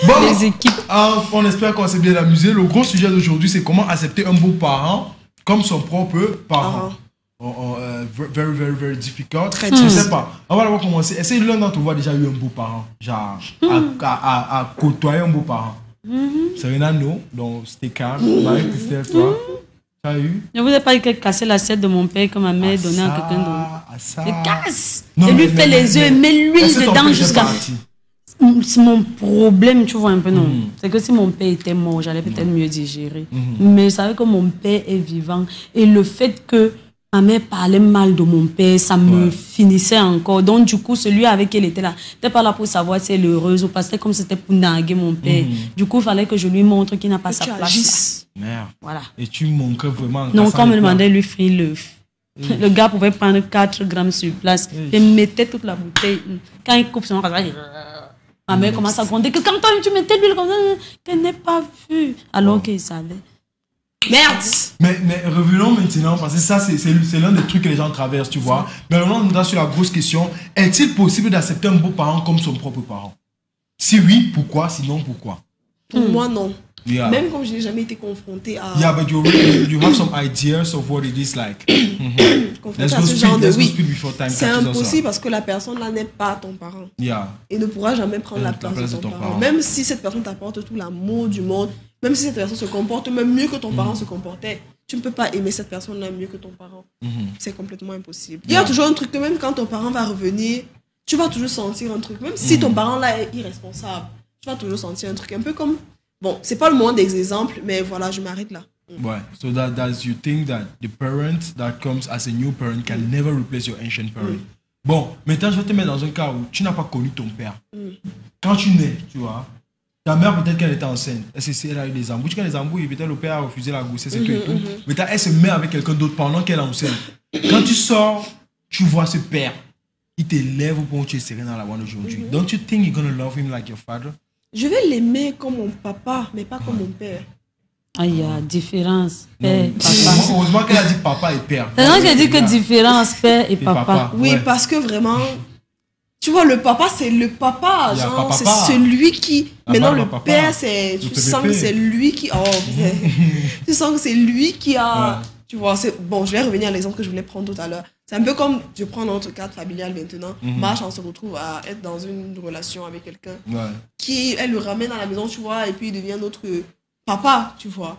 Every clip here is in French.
Bon, les équipes. on espère qu'on s'est bien amusé. Le gros sujet d'aujourd'hui, c'est comment accepter un beau-parent comme son propre parent. Very, very, very difficult. Très Je difficile. sais pas. On va d'abord commencer. Est-ce que l'un d'entre vous a déjà eu un beau-parent? Genre, à côtoyer un beau-parent? Serena, non. Donc, c'était calme. Marie-Christelle, toi? Tu as eu? Je vous ai pas dit qu'elle cassait l'assiette de mon père que ma mère donnait à quelqu'un d'autre. Ça. Elle casse. Non, Elle lui mais- fait les yeux, met l'huile est-ce que ton dedans père jusqu'à... était parti? C'est mon problème, tu vois un peu, non. C'est que si mon père était mort, j'allais peut-être mieux digérer. Mais vous savez que mon père est vivant. Et le fait que ma mère parlait mal de mon père, ça me finissait encore. Donc, du coup, celui avec qui elle était là, n'était pas là pour savoir si elle est heureuse ou pas. C'était comme si c'était pour narguer mon père. Du coup, il fallait que je lui montre qu'il n'a pas sa place. Merde. Voilà. Et tu manquais vraiment. Donc, quand on me demandait de lui frire l'œuf, le gars pouvait prendre 4 grammes sur place et mettait toute la bouteille. Quand il coupe son ma mère commence à compter que quand toi, tu mettais l'huile comme ça, qu'elle n'est pas vue. Alors qu'il savait. Merde! Mais revenons maintenant, parce que ça, c'est l'un des trucs que les gens traversent, tu vois. Mais maintenant, on est sur la grosse question. Est-il possible d'accepter un beau-parent comme son propre parent? Si oui, pourquoi? Sinon, pourquoi? Pour moi, non. Yeah. Même comme je n'ai jamais été confrontée à... Yeah, but you have some ideas of what it is like. confrontée à ce genre de... Oui, c'est c'est impossible parce que la personne là n'est pas ton parent. Yeah. Et ne pourra jamais prendre la place de ton parent. Même si cette personne t'apporte tout l'amour du monde, même si cette personne se comporte même mieux que ton parent se comportait, tu ne peux pas aimer cette personne-là mieux que ton parent. C'est complètement impossible. Il y a toujours un truc que même quand ton parent va revenir, tu vas toujours sentir un truc. Même si ton parent-là est irresponsable, tu vas toujours sentir un truc. Un peu comme... Bon, c'est pas le moment des exemples, mais voilà, je m'arrête là. Ouais. So that's you think that the parent that comes as a new parent can never replace your ancient parent. Bon, maintenant je vais te mettre dans un cas où tu n'as pas connu ton père. Quand tu nais, tu vois, ta mère peut-être qu'elle était enceinte. Elle a eu des embouts. Tu as des embouts, peut-être le père a refusé la grossesse et tout et tout. Mais elle se met avec quelqu'un d'autre pendant qu'elle est enceinte. Quand tu sors, tu vois ce père. Il t'élève au point où tu es serré dans la voie aujourd'hui. Don't you think you're gonna love him like your father? Je vais l'aimer comme mon papa, mais pas comme mon père. Ah, il y a différence. Père, papa. Heureusement qu'elle a dit papa et père. C'est vrai qu'elle dit que différence, père et papa. Oui, parce que vraiment, tu vois, le papa, c'est le papa. Genre, c'est celui qui... Maintenant, le père, c'est... Tu sens que c'est lui qui... Oh, tu sens que c'est lui qui a... Tu vois, bon, je vais revenir à l'exemple que je voulais prendre tout à l'heure. C'est un peu comme, je prends notre cadre familial maintenant. Marche, on se retrouve à être dans une relation avec quelqu'un qui, elle le ramène à la maison, tu vois, et puis il devient notre papa, tu vois.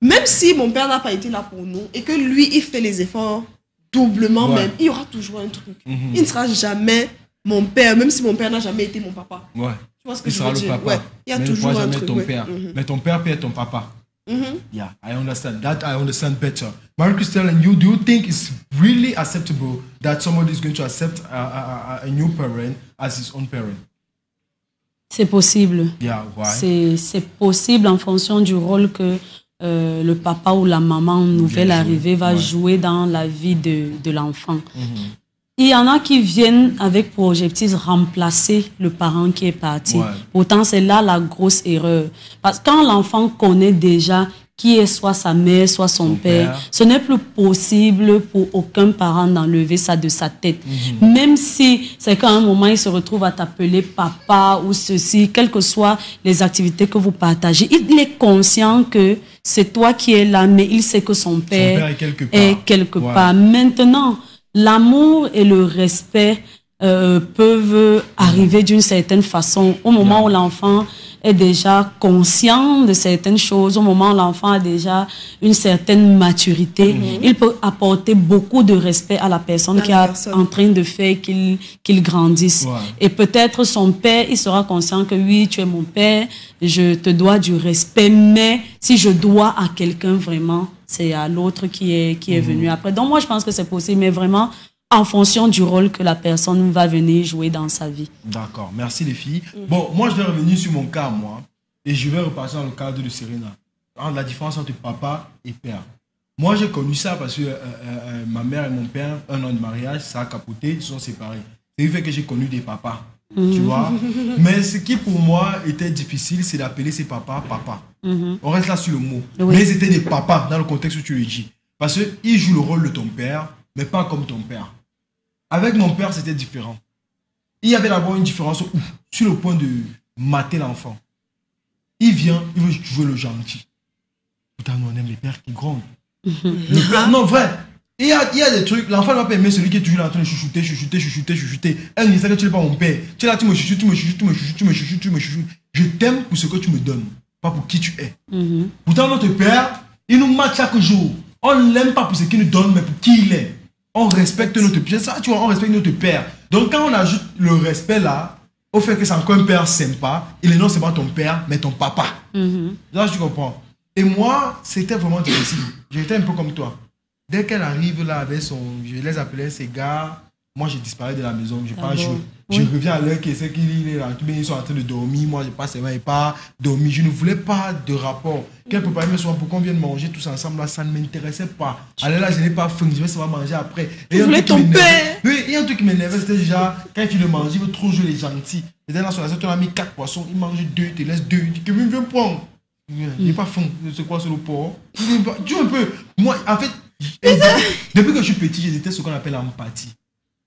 Même si mon père n'a pas été là pour nous et que lui, il fait les efforts doublement même, il y aura toujours un truc. Il ne sera jamais mon père, même si mon père n'a jamais été mon papa. Ouais. Tu vois ce que il je sera veux le dire? papa. Il y a toujours un truc. Ton père. Mais ton père peut être ton papa. Yeah, I understand. That I understand better. Marie-Christelle, and you, do you think it's really acceptable that somebody is going to accept a new parent as his own parent? C'est possible. Yeah, why? C'est possible en fonction du rôle que le papa ou la maman nouvelle arrivée va jouer dans la vie de l'enfant. Il y en a qui viennent avec pour objectif remplacer le parent qui est parti. Pourtant, c'est là la grosse erreur. Parce que quand l'enfant connaît déjà qui est soit sa mère, soit son père, ce n'est plus possible pour aucun parent d'enlever ça de sa tête. Même si c'est qu'à un moment, il se retrouve à t'appeler papa ou ceci, quelles que soient les activités que vous partagez, il est conscient que c'est toi qui es là, mais il sait que son père est quelque part. Maintenant, l'amour et le respect peuvent arriver d'une certaine façon au moment où l'enfant est déjà conscient de certaines choses, au moment où l'enfant a déjà une certaine maturité. Il peut apporter beaucoup de respect à la personne qui est en train de faire qu'il grandisse. Et peut-être son père, il sera conscient que oui, tu es mon père, je te dois du respect, mais si je dois à quelqu'un vraiment, c'est à l'autre qui est venu après. Donc moi, je pense que c'est possible, mais vraiment en fonction du rôle que la personne va venir jouer dans sa vie. D'accord, merci les filles. Bon, moi, je vais revenir sur mon cas, moi, et je vais repartir dans le cadre de Serena. La différence entre papa et père. Moi, j'ai connu ça parce que ma mère et mon père, 1 an de mariage, ça a capoté, ils sont séparés. C'est le fait que j'ai connu des papas, tu vois. Mais ce qui, pour moi, était difficile, c'est d'appeler ces papas papa. On reste là sur le mot. Mais c'était des papas dans le contexte où tu le dis. Parce qu'ils jouent le rôle de ton père, mais pas comme ton père. Avec mon père, c'était différent. Il y avait d'abord une différence sur le point de mater l'enfant. Il vient, il veut jouer le gentil. Putain, nous on aime les pères qui grondent. Le père, non, vrai. Il y a des trucs, l'enfant ne va pas aimer celui qui est toujours là en train de chuchoter. Elle me dit que tu n'es pas mon père. Tu es là, tu me chuchotes. Je t'aime pour ce que tu me donnes, pas pour qui tu es. Pourtant, notre père, il nous match chaque jour. On ne l'aime pas pour ce qu'il nous donne, mais pour qui il est. On respecte notre père. Ça, tu vois, on respecte notre père. Donc, quand on ajoute le respect là, au fait que c'est encore un père sympa, il est non seulement ton père, mais ton papa. Là, tu comprends. Et moi, c'était vraiment difficile. J'étais un peu comme toi. Dès qu'elle arrive là avec son... Je les appelais ses gars. Moi, je disparais de la maison. Je pas jouer. Je reviens à l'heure qui est qu'il est là. Ils sont en train de dormir. Moi, je passe et pas dormir. Je ne voulais pas de rapport. Qu'elle peut pas me soir pour qu'on vienne manger tous ensemble là, ça ne m'intéressait pas. Allez là, je n'ai pas faim. Je vais savoir manger après. Et tu voulais ton père. Oui, il y a un truc qui m'énervait. C'était déjà, quand il finit de manger, il veut trop jouer les gentils. Et là, sur la on a mis 4 poissons. Il mange 2, il te laisse 2. Il dit que viens prendre. Il n'est pas faim. C'est quoi sur le porc? Tu vois un peu. Moi, en fait, depuis que je suis petit, je déteste ce qu'on appelle l'empathie.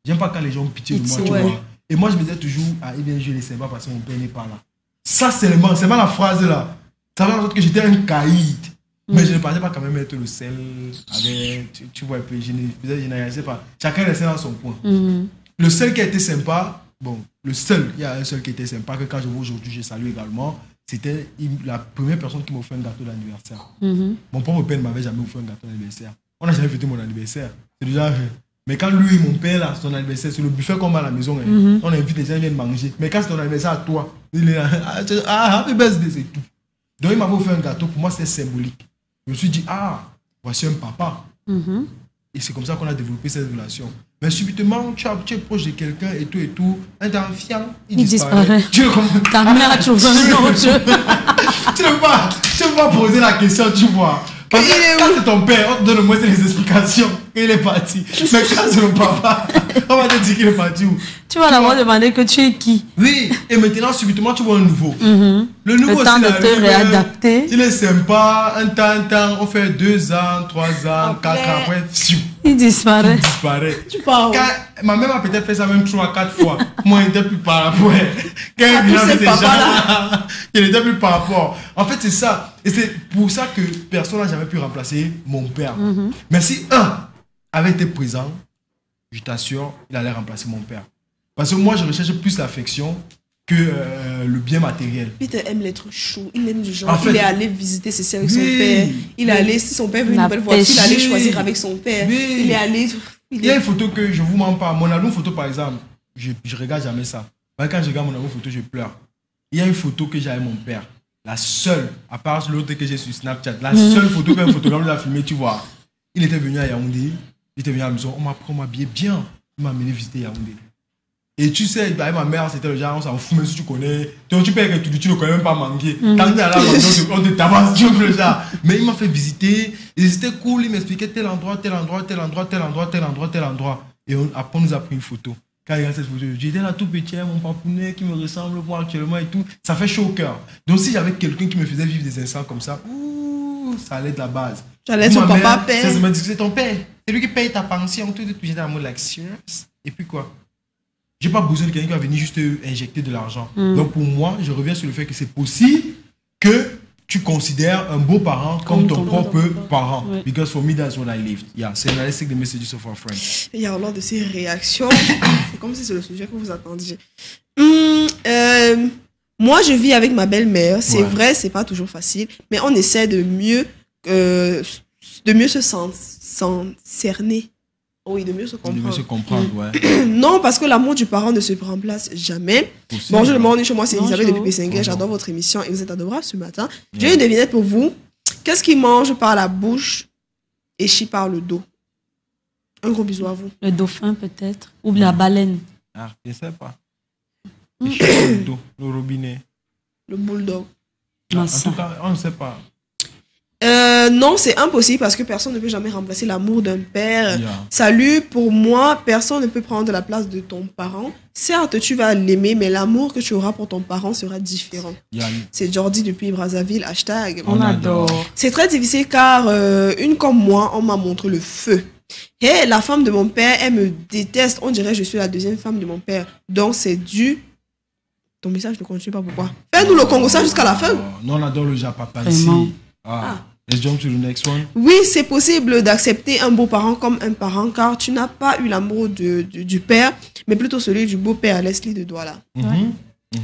J'aime pas quand les gens ont pitié de moi, tu vois. Et moi, je me disais toujours, ah, eh bien, je ne les sais pas parce que mon père n'est pas là. Ça, c'est pas la phrase là. Ça veut dire que j'étais un caïd. Mais je ne pensais pas quand même mettre le sel avec, tu vois un peu, je ne sais pas. Chacun reste dans son coin. Le seul qui a été sympa, bon, il y a un seul qui était sympa, que quand je vois aujourd'hui, je salue également. C'était la première personne qui m'a offert un gâteau d'anniversaire. Mon propre père ne m'avait jamais offert un gâteau d'anniversaire. On n'a jamais fêté mon anniversaire. C'est déjà... Mais quand lui et mon père, là, son anniversaire, c'est le buffet qu'on a à la maison. On invite les gens, ils viennent manger. Mais quand c'est ton anniversaire à toi, il est là, happy birthday, c'est tout. Donc il m'avait offert un gâteau, pour moi c'était symbolique. Je me suis dit, voici un papa. Et c'est comme ça qu'on a développé cette relation. Mais subitement, tu es proche de quelqu'un et tout, un enfant, il disparaît. Ta mère a trouvé un autre. Tu ne peux pas poser la question, tu vois. Parce que quand c'est ton père, on te donne au moins les explications. Il est parti. Mais quand c'est le papa, on va te dire qu'il est parti où? Tu vas d'abord demander que tu es qui. Oui, et maintenant, subitement, tu vois un nouveau. Le nouveau, le temps de te réadapter. Il est sympa, un temps, on fait 2 ans, 3 ans, 4 ans, après, il disparaît. Tu pars. Ma mère a peut-être fait ça même 3 à 4 fois. Moi, il n'était plus par rapport. Quand il n'était plus par rapport. En fait, c'est ça. Et c'est pour ça que personne n'a jamais pu remplacer mon père. Mais si un avait été présent, je t'assure, il allait remplacer mon père. Parce que moi, je recherche plus l'affection que le bien matériel. Peter aime les trucs chauds. Il aime du genre. En fait, il est allé visiter ses sœurs avec son père. Il est allé, si son père veut une nouvelle voiture, il est allé choisir avec son père. Il est allé... Il y a une photo que je ne vous mens pas. Mon album photo, par exemple, je ne regarde jamais ça. Quand je regarde mon album photo, je pleure. Il y a une photo que j'ai avec mon père. La seule, à part l'autre que j'ai sur Snapchat, la seule photo qu'un photographe nous a filmé, tu vois. Il était venu à Yaoundé. Il était venu à la maison. On m'a habillé bien. Il m'a amené visiter Yaoundé. Et tu sais, avec ma mère, c'était le genre, on s'en fout, même si tu connais. Donc tu peux que tu ne connais même pas manquer. Quand tu es à la maison, on te tabasse, tu vois, le genre. Mais il m'a fait visiter. Et c'était cool. Il m'expliquait tel endroit, tel endroit, tel endroit, tel endroit, tel endroit, tel endroit. Et après, on nous a pris une photo. Quand il y a cette photo, j'étais là tout petit, mon papounet qui me ressemble moi actuellement et tout. Ça fait chaud au cœur. Donc si j'avais quelqu'un qui me faisait vivre des instants comme ça, ça allait de la base. J'allais son papa père. C'est ton père. C'est lui qui paye ta pension. Tout j'étais en mode like, serious? Et puis quoi? J'ai pas besoin de quelqu'un qui va venir juste injecter de l'argent. Donc pour moi, je reviens sur le fait que c'est possible que tu considères un beau parent comme ton propre parent. Oui. Because for me, that's what I lived. Yeah, c'est analytic the messages of our friends. Il y a lors de ces réactions, c'est comme si c'est le sujet que vous attendiez. Moi, je vis avec ma belle-mère. C'est vrai, c'est pas toujours facile, mais on essaie de mieux se cerner. Oui, de mieux se comprendre. De mieux se comprendre, ouais. Non, parce que l'amour du parent ne se remplace jamais. Bonjour, le monde, chez moi, c'est Elisabeth depuis Pessinguet. J'adore votre émission et vous êtes adorable ce matin. J'ai une devinette pour vous. Qu'est-ce qui mange par la bouche et chie par le dos? Un gros bisou à vous. Le dauphin, peut-être. Ou la baleine. Ah, je ne sais pas. Le chie par le dos, le robinet. Le bulldog. En tout cas, on ne sait pas. Non, c'est impossible parce que personne ne peut jamais remplacer l'amour d'un père. Salut, pour moi, personne ne peut prendre la place de ton parent. Certes, tu vas l'aimer, mais l'amour que tu auras pour ton parent sera différent. C'est Jordi depuis Brazzaville, hashtag. On adore. C'est très difficile car une comme moi, on m'a montré le feu. Et la femme de mon père, elle me déteste. On dirait que je suis la deuxième femme de mon père. Donc, c'est dû ton message ne continue pas, pourquoi? Fais-nous le Congo ça jusqu'à la fin. Non, on adore le Japapa ici. Let's jump to the next one. Oui, c'est possible d'accepter un beau-parent comme un parent car tu n'as pas eu l'amour du père, mais plutôt celui du beau-père, Leslie de Douala.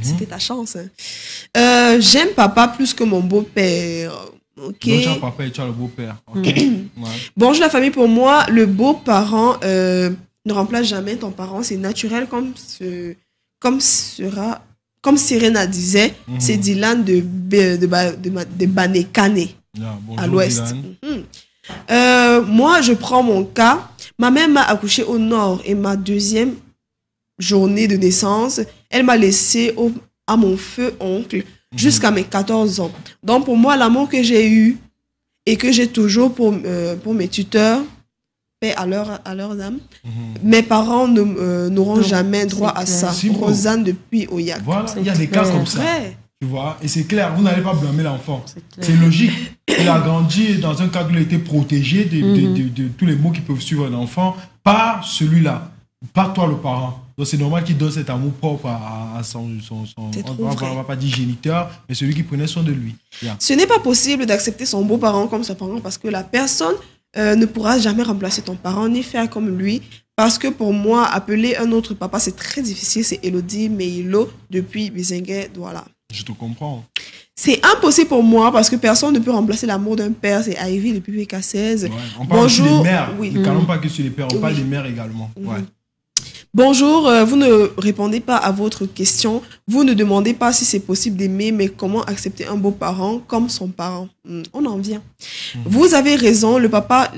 C'était ta chance. Hein. J'aime papa plus que mon beau-père. Ok. Donc, tu as papa et tu as le beau-père. Bonjour la famille, pour moi, le beau-parent ne remplace jamais ton parent. C'est naturel comme Serena disait. C'est Dylan de Banekane. À l'ouest. Moi, je prends mon cas. Ma mère m'a accouché au nord et ma deuxième journée de naissance, elle m'a laissé à mon feu oncle jusqu'à mes 14 ans. Donc, pour moi, l'amour que j'ai eu et que j'ai toujours pour mes tuteurs, paix à leurs âmes, mes parents n'auront jamais droit à ça. Rosanne depuis Oyak. Voilà, il y a des cas comme ça. Tu vois, et c'est clair, vous n'allez pas blâmer l'enfant. C'est logique. Il a grandi dans un cadre où il a été protégé de tous les maux qui peuvent suivre un enfant, pas celui-là, pas toi le parent. Donc c'est normal qu'il donne cet amour propre à son on va pas dire géniteur, mais celui qui prenait soin de lui. Ce n'est pas possible d'accepter son beau-parent comme son parent parce que la personne ne pourra jamais remplacer ton parent ni faire comme lui. Parce que pour moi, appeler un autre papa, c'est très difficile. C'est Elodie Meilo depuis Bizengue, Douala. Je te comprends. C'est impossible pour moi parce que personne ne peut remplacer l'amour d'un père. C'est Ivy depuis PK16. On parle aussi des mères. Oui. Ne parlons pas que sur les pères, on parle des mères également. Bonjour, vous ne répondez pas à votre question. Vous ne demandez pas si c'est possible d'aimer, mais comment accepter un beau-parent comme son parent. On en vient. Vous avez raison, le papa,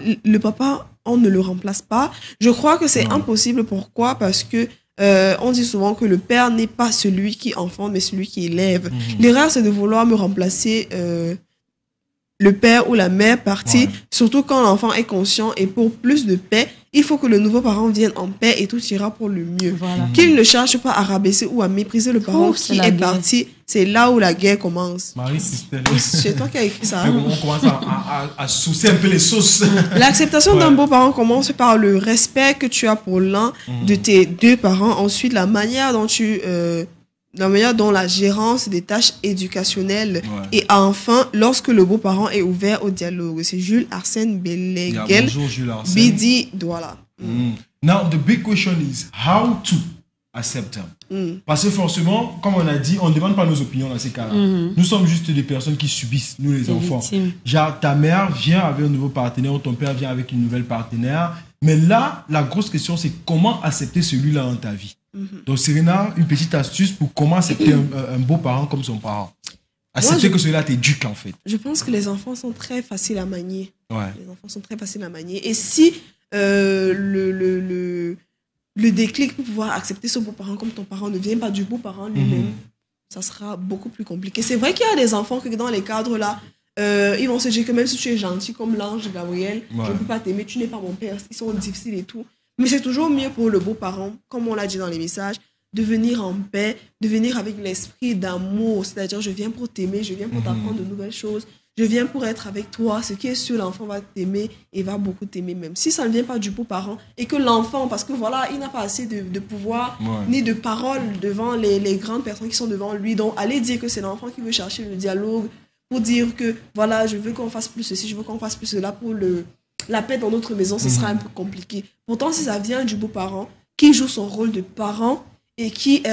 on ne le remplace pas. Je crois que c'est impossible. Pourquoi? Parce que on dit souvent que le père n'est pas celui qui enfante, mais celui qui élève. L'erreur, c'est de vouloir me remplacer le père ou la mère partie, surtout quand l'enfant est conscient. Et pour plus de paix, il faut que le nouveau parent vienne en paix et tout ira pour le mieux. Qu'il ne cherche pas à rabaisser ou à mépriser le parent qui est parti. C'est là où la guerre commence. Marie-Christelle. C'est toi qui as écrit ça. On commence à saucer un peu les sauces. L'acceptation d'un beau-parent commence par le respect que tu as pour l'un de tes deux parents. Ensuite, la manière dont la gérance des tâches éducationnelles. Et enfin, lorsque le beau-parent est ouvert au dialogue. C'est Jules Arsène Belleguel. Bonjour Jules Arsène. Bidi Douala. Now, the big question is how to accept them. Parce que forcément, comme on a dit, on ne demande pas nos opinions dans ces cas-là. Nous sommes juste des personnes qui subissent, nous les enfants. Genre, ta mère vient avec un nouveau partenaire ou ton père vient avec une nouvelle partenaire. Mais là, la grosse question, c'est comment accepter celui-là dans ta vie. Donc, Serena, une petite astuce pour comment accepter un beau parent comme son parent. Accepter que celui-là t'éduque, en fait. Je pense que les enfants sont très faciles à manier. Les enfants sont très faciles à manier. Et si le déclic pour pouvoir accepter ce beau-parent comme ton parent ne vient pas du beau-parent lui-même, ça sera beaucoup plus compliqué. C'est vrai qu'il y a des enfants que dans les cadres-là, ils vont se dire que même si tu es gentil comme l'ange Gabriel, je ne peux pas t'aimer, tu n'es pas mon père, ils sont difficiles et tout. Mais c'est toujours mieux pour le beau-parent, comme on l'a dit dans les messages, de venir en paix, de venir avec l'esprit d'amour. C'est-à-dire, je viens pour t'aimer, je viens pour t'apprendre de nouvelles choses, je viens pour être avec toi. Ce qui est sûr, l'enfant va t'aimer et va beaucoup t'aimer même. Si ça ne vient pas du beau-parent et que l'enfant, parce que voilà, il n'a pas assez de pouvoir ni de parole devant les grandes personnes qui sont devant lui. Donc, allez dire que c'est l'enfant qui veut chercher le dialogue pour dire que voilà, je veux qu'on fasse plus ceci, je veux qu'on fasse plus cela pour la paix dans notre maison, ce sera un peu compliqué. Pourtant, si ça vient du beau-parent qui joue son rôle de parent et qui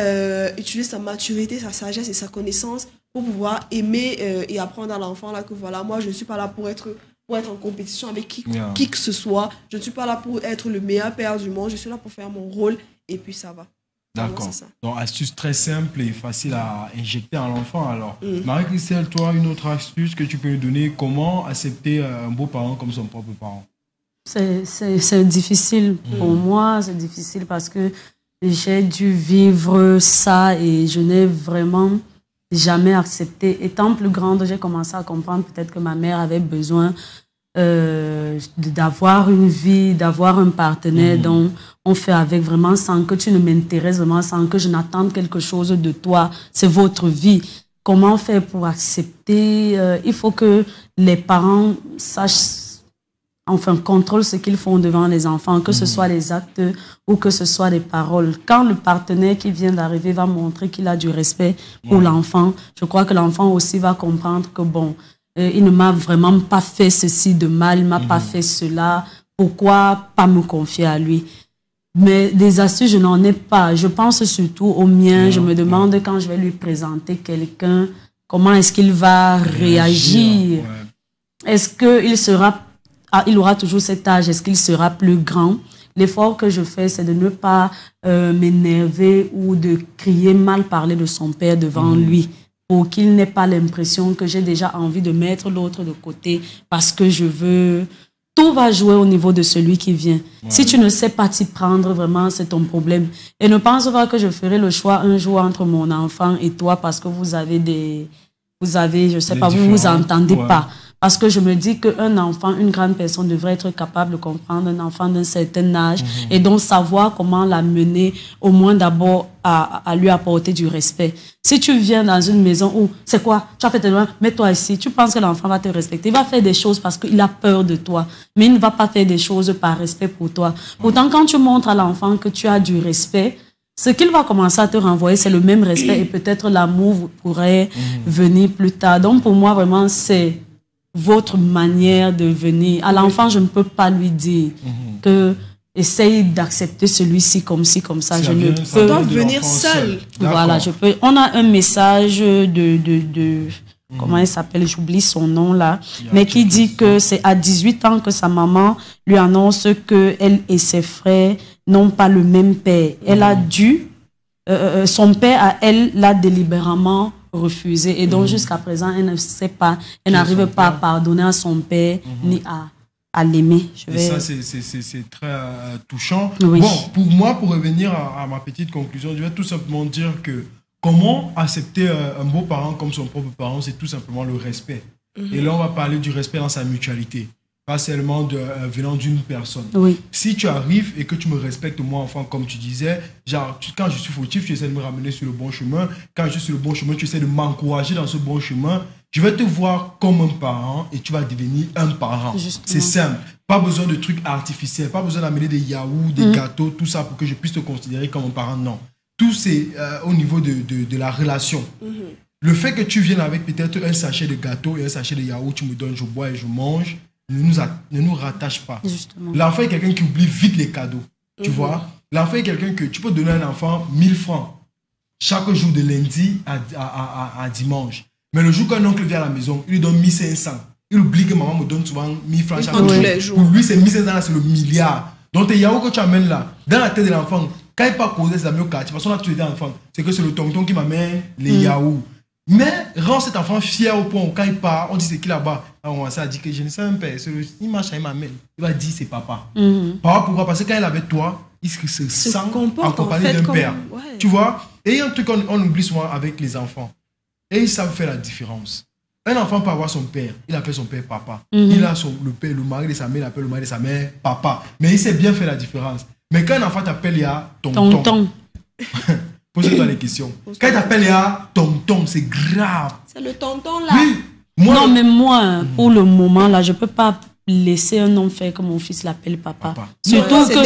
utilise sa maturité, sa sagesse et sa connaissance pour pouvoir aimer et apprendre à l'enfant là que voilà, moi je ne suis pas là pour être en compétition avec qui que ce soit, je ne suis pas là pour être le meilleur père du monde, je suis là pour faire mon rôle et puis ça va. D'accord. Donc, astuce très simple et facile à injecter à l'enfant. Alors, Marie-Christelle, toi, une autre astuce que tu peux nous donner, comment accepter un beau-parent comme son propre parent? C'est difficile pour moi, c'est difficile parce que j'ai dû vivre ça et je n'ai vraiment jamais accepté. Étant plus grande, j'ai commencé à comprendre peut-être que ma mère avait besoin d'avoir une vie, d'avoir un partenaire dont on fait avec vraiment sans que tu ne m'intéresses vraiment, sans que je n'attende quelque chose de toi. C'est votre vie. Comment faire pour accepter? Il faut que les parents sachent enfin, contrôle ce qu'ils font devant les enfants, que ce soit les actes ou que ce soit les paroles. Quand le partenaire qui vient d'arriver va montrer qu'il a du respect pour l'enfant, je crois que l'enfant aussi va comprendre que bon, il ne m'a vraiment pas fait ceci de mal, il ne m'a pas fait cela, pourquoi pas me confier à lui? Mais des astuces, je n'en ai pas. Je pense surtout aux miens. Je me demande quand je vais lui présenter quelqu'un, comment est-ce qu'il va réagir? Est-ce qu'il aura toujours cet âge? Est-ce qu'il sera plus grand? L'effort que je fais, c'est de ne pas m'énerver ou de crier mal parler de son père devant lui, pour qu'il n'ait pas l'impression que j'ai déjà envie de mettre l'autre de côté parce que je veux... Tout va jouer au niveau de celui qui vient. Si tu ne sais pas t'y prendre, vraiment, c'est ton problème. Et ne pense pas que je ferai le choix un jour entre mon enfant et toi parce que vous avez, je sais pas, vous vous entendez pas. Parce que je me dis qu'un enfant, une grande personne devrait être capable de comprendre un enfant d'un certain âge et donc savoir comment l'amener, au moins d'abord à lui apporter du respect. Si tu viens dans une maison où, c'est quoi, tu as fait tes devoirs, mets-toi ici, tu penses que l'enfant va te respecter. Il va faire des choses parce qu'il a peur de toi, mais il ne va pas faire des choses par respect pour toi. Pourtant, quand tu montres à l'enfant que tu as du respect, ce qu'il va commencer à te renvoyer, c'est le même respect et peut-être l'amour pourrait venir plus tard. Donc pour moi, vraiment, c'est votre manière de venir. À l'enfant, je ne peux pas lui dire que essaye d'accepter celui-ci comme ci, comme ça. Je ne peux. On doit venir seul. Voilà, je peux. On a un message de comment elle s'appelle, j'oublie son nom là, mais qui dit que c'est à 18 ans que sa maman lui annonce que elle et ses frères n'ont pas le même père. Elle a dû, son père à elle l'a délibérément refusé et donc jusqu'à présent elle ne sait pas, elle n'arrive pas à pardonner à son père ni à l'aimer. Et ça c'est très touchant. Oui. Bon, pour moi, pour revenir à ma petite conclusion, je vais tout simplement dire que comment accepter un beau-parent comme son propre parent, c'est tout simplement le respect. Et là on va parler du respect dans sa mutualité, pas seulement venant d'une personne. Oui. Si tu arrives et que tu me respectes, moi, enfant, comme tu disais, genre, quand je suis fautif, tu essaies de me ramener sur le bon chemin. Quand je suis sur le bon chemin, tu essaies de m'encourager dans ce bon chemin. Je vais te voir comme un parent et tu vas devenir un parent. C'est simple. Pas besoin de trucs artificiels, pas besoin d'amener des yaourts, des gâteaux, tout ça pour que je puisse te considérer comme un parent. Non. Tout c'est au niveau de la relation. Le fait que tu viennes avec peut-être un sachet de gâteau et un sachet de yaourt, tu me donnes, je bois et je mange, ne nous rattache pas. L'enfant est quelqu'un qui oublie vite les cadeaux. Tu vois? L'enfant est quelqu'un que tu peux donner à un enfant 1000 francs chaque jour de lundi à dimanche. Mais le jour qu'un oncle vient à la maison, il lui donne 1500. Il oublie que maman me donne souvent 1000 francs chaque jour. Pour lui, c'est 1500 là, c'est le milliard. Donc tes yaourts que tu amènes là, dans la tête de l'enfant, quand il part causer ses amis au quartier, parce qu'on a tous été enfants, c'est que c'est le tonton qui m'amène les yaourts. Mais rend cet enfant fier au point où quand il part, on dit c'est qui là-bas. On a dit que je ne sais même pas. Il marche, il m'amène. Il va dire c'est papa. Papa, pourquoi? Parce que quand il est avec toi, il se sent en compagnie d'un père. Tu vois? Et il y a un truc qu'on oublie souvent avec les enfants. Et ils savent faire la différence. Un enfant peut avoir son père. Il appelle son père papa. Il a le mari de sa mère, il appelle le mari de sa mère papa. Mais il sait bien faire la différence. Mais quand un enfant t'appelle, il y a tonton. Pose-toi les questions. Quand il t'appelle, il y a tonton, c'est grave. C'est le tonton là. Oui. Mais moi, pour le moment, là, je ne peux pas laisser un nom faire que mon fils l'appelle papa. Surtout qu'on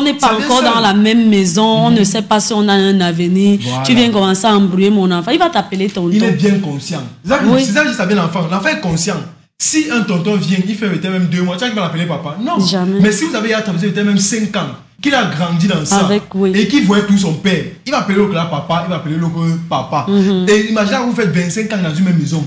n'est pas encore dans la même maison, on ne sait pas si on a un avenir. Voilà. Tu viens commencer à embrouiller mon enfant, il va t'appeler tonton. Il est bien conscient. C'est ça que je savais l'enfant. L'enfant est conscient. Si un tonton vient, il fait peut-être même 2 mois, tu vas l'appeler papa. Non. Jamais. Mais si vous avez peut-être même 5 ans, qu'il a grandi dans ça et qu'il voit tout son père, il va appeler l'autre là papa, il va appeler l'autre papa. Et imaginez que vous faites 25 ans dans une même maison.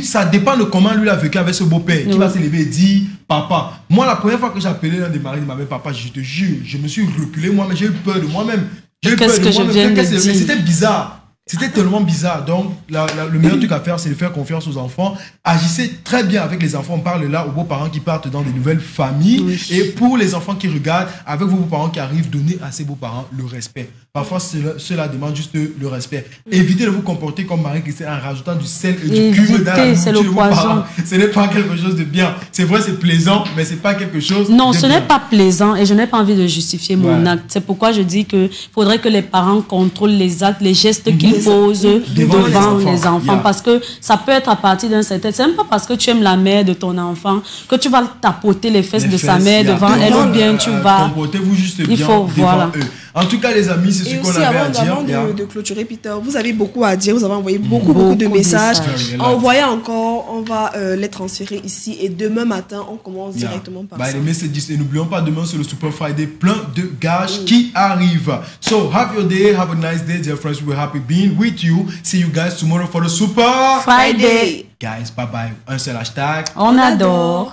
Ça dépend de comment lui a vécu avec ce beau-père qui va se lever et dire papa. Moi, la première fois que j'ai appelé l'un des maris de ma mère papa, je te jure, je me suis reculé moi-même, j'ai eu peur de moi-même. C'était bizarre. C'était tellement bizarre. Donc, le meilleur truc à faire, c'est de faire confiance aux enfants. Agissez très bien avec les enfants. On parle là aux beaux-parents qui partent dans des nouvelles familles. Et pour les enfants qui regardent, avec vos beaux-parents qui arrivent, donnez à ces beaux-parents le respect. Parfois, cela demande juste le respect. Évitez de vous comporter comme Marie-Christine en rajoutant du sel et du cuivre dans la nourriture de vos parents. Ce n'est pas quelque chose de bien. C'est vrai, c'est plaisant, mais ce n'est pas quelque chose non, de ce n'est pas plaisant et je n'ai pas envie de justifier mon acte. C'est pourquoi je dis qu'il faudrait que les parents contrôlent les actes, les gestes qu'ils posent devant les enfants. Parce que ça peut être à partir d'un certain... C'est même pas parce que tu aimes la mère de ton enfant que tu vas tapoter les fesses de sa mère devant elle ou bien tu vas... Comportez-vous juste bien devant eux. En tout cas, les amis, c'est ce qu'on avait à dire. Avant de clôturer, Peter, vous avez beaucoup à dire. Vous avez envoyé beaucoup de messages. Envoyez encore. On va les transférer ici. Et demain matin, on commence directement par ça. Les messages, et n'oublions pas, demain, c'est le Super Friday. Plein de gages qui arrivent. So, have your day. Have a nice day, dear friends. We're happy being with you. See you guys tomorrow for the Super Friday. Guys, bye-bye. Un seul hashtag. On adore.